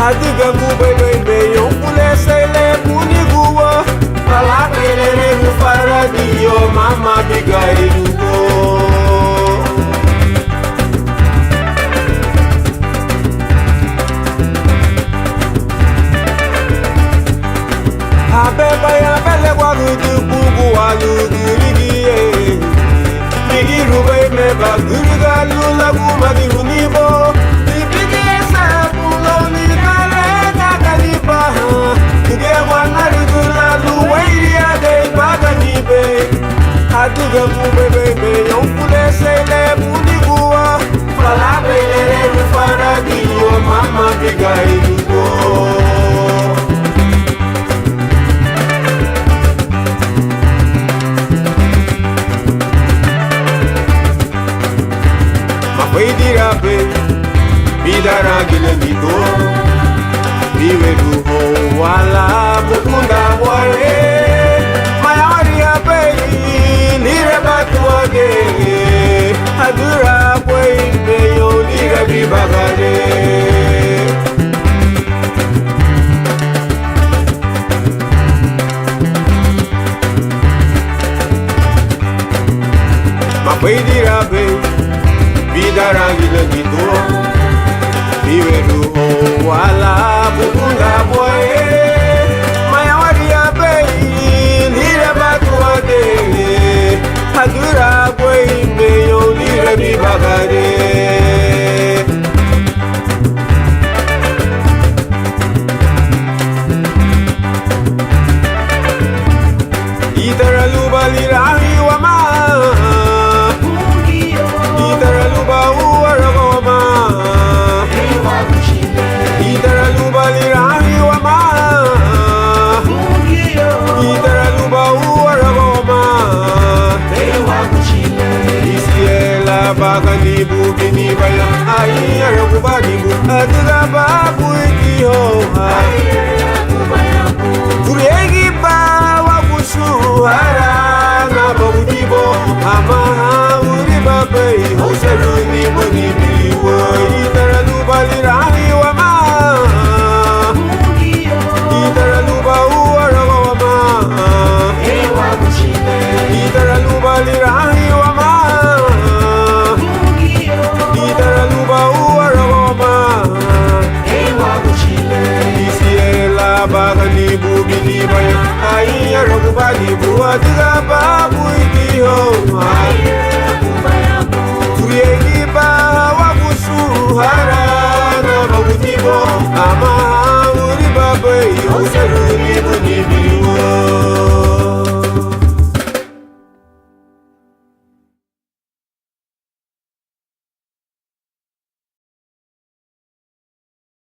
adiga kubebe yonkule sele kuniguwa palapelele kufaradiyo mama biga ilugo abeba ya bele warudu kugu walugirigiye migirube meba gurigalu lagu magirunibo adiga kubebe yonkule sele kuniguwa palapelele kufaradiyo mama biga ilugo Dirabe, bidara gile mito, biwe duho wala mukunda wale, mayari abe, lire batuage, adura kwe meyo lire bibagale. Dirabe. Bidara gile gitu, biwe duho wala bukunda boye, mayawari abe, lire batuade, hadura boye meyo lire bibagare. Idara luba lirahi wama. Baganibu bini baya ayi arabu banibu adiga babu ikiho ayi arabu bayabu kuregi ba wakushu hara na babudibo ama uri babe hoseru ni boni biwo itara lubali rahi wama itara luba uara wama ewa kushile itara lubali rahi wama Baganibu bini baya ayi arabu banibu adiga